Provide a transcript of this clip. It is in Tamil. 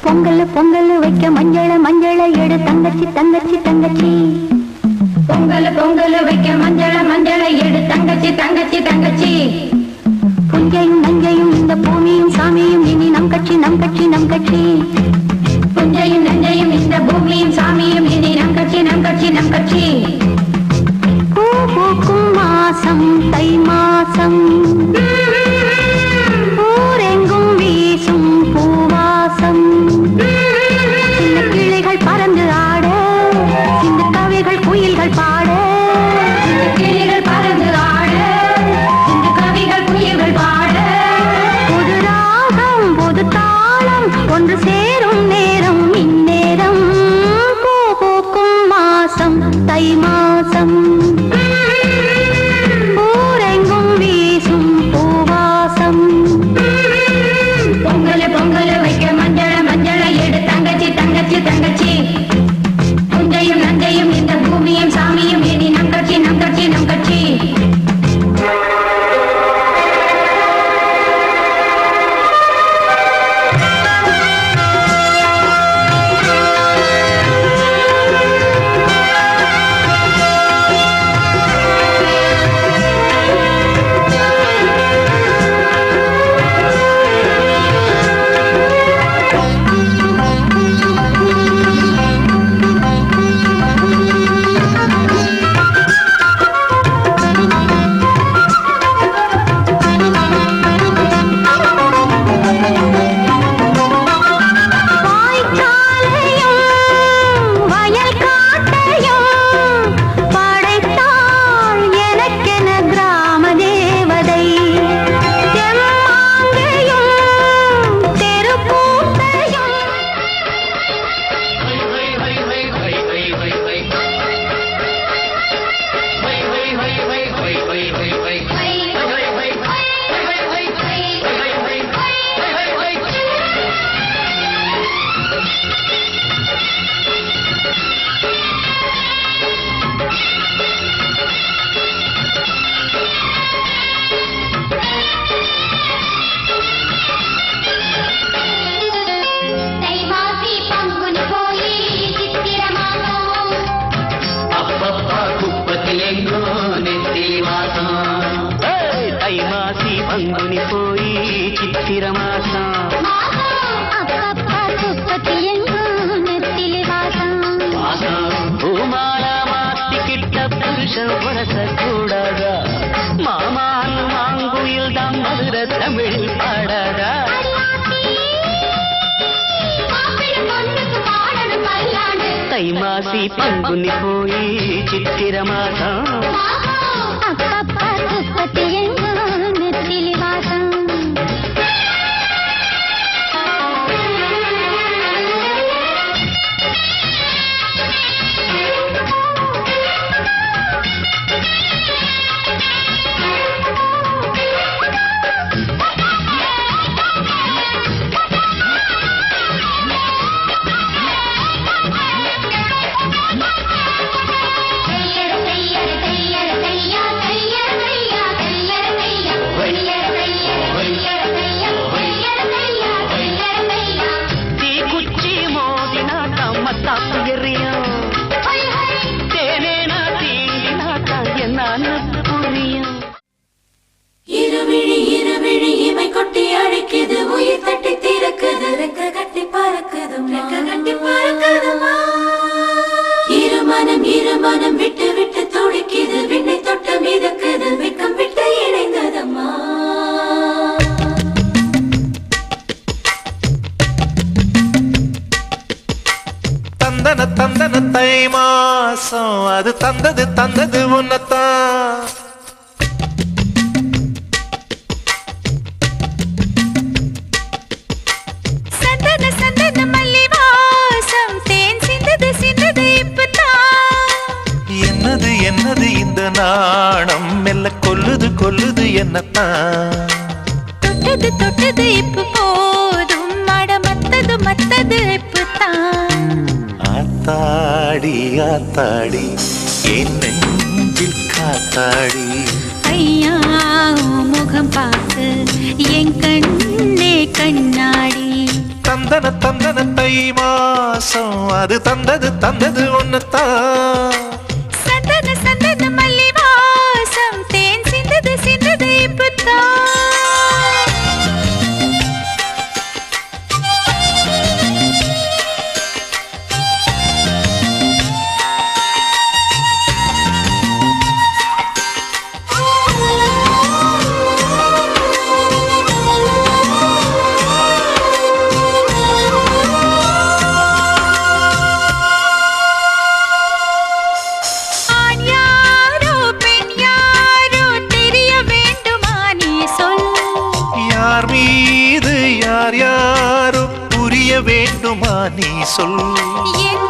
பொங்கல் பொங்கல் வைக்க மஞ்சள மஞ்சள எடு தங்கச்சி தங்கச்சி தங்கச்சி. பொங்கல் பொங்கல் வைக்க மஞ்சள மஞ்சள எடு தங்கச்சி தங்கச்சி தங்கச்சி. புஞ்சையும் நஞ்சையும் இந்த பூமியும் சாமியும் இனி நம் கட்சி நம் கட்சி நம் கட்சி. புஞ்சையும் நஞ்சையும் இந்த பூமியும் சாமியும் இனி நம் கட்சி நம் கட்சி நம் கட்சி. பூ பூக்கும் மாசம் தை மாசம் ஊரெங்கும் வீசும் பூவாசம். சின்ன கிளைகள் பறந்து ஆட சின்ன கவிகள் குயில்கள் பாட. சின்ன கிளிகள் பறந்து ஆட சின்ன கவிகள் குயில்கள் பாட. புது ராகம் புது தாளம் ஒன்று சேரும் நேரம் இந்நேரம். பூ பூக்கும் மாசம் தை மாசம் ஊரெங்கும் வீசும் பூவாசம். பொங்கல் பொங்கல் வைக்க மஞ்சள மஞ்சள எடு தங்கச்சி தங்கச்சி தங்கச்சி. புஞ்சையும் நஞ்சையும் இந்த பூமியும் சாமியும் இனி நம் கட்சி நம் கட்சி நம் கட்சி. தைமாசி பங்குனி போய் சித்திர மாசம். பூமால மாத்திக்கிட்ட புருஷன் உரச கூடாதா? மாமான் மாங்குயில் தான் மதுர தமிழ் பாடாதா? தைமாசி பங்குனி போய் சித்திர மாசம். இருவிழி இருவிழி இமை கொட்டி அழைக்குது உயிர் தட்டி திறக்குது ரெக்க கட்டி பறக்குது ரெக்க கட்டி பறக்குதுமா. இருமனம் விட்டு விட்டு துடிக்குது விண்ணை தொட்டு மிதக்குது வெக்கம் விட்டு இணைந்ததம்மா. தந்தன தந்தன தை மாசம் அது தந்தது தந்தது உன்னத்தான். சந்தன சந்தன மல்லி வாசம் தேன் சிந்தது சிந்தது இப்பதான். என்னது என்னது இந்த நாணம் மெல்ல கொல்லுது கொல்லுது என்னத்தான். தொட்டது தொட்டது இப்ப போதும் மட மத்தது மத்தது இப்பதான். ஆத்தாடி ஆத்தாடி என் நெஞ்சில் காத்தாடி. ஐயா முகம் பார்த்து என் கண்ணே கண்ணாடி. தந்தன தந்தன தை மாசம் அது தந்தது தந்தது ஒன்னுத்தான். சந்தன சந்தன மல்லி வாசம் தேன் சிந்தது சிந்தது இப்பத்தான். ஆண் யாரோ பெண் யாரோ தெரிய வேண்டுமா நீ சொல். யார் மீது யார் யாரோ புரிய வேண்டுமா நீ சொல். என்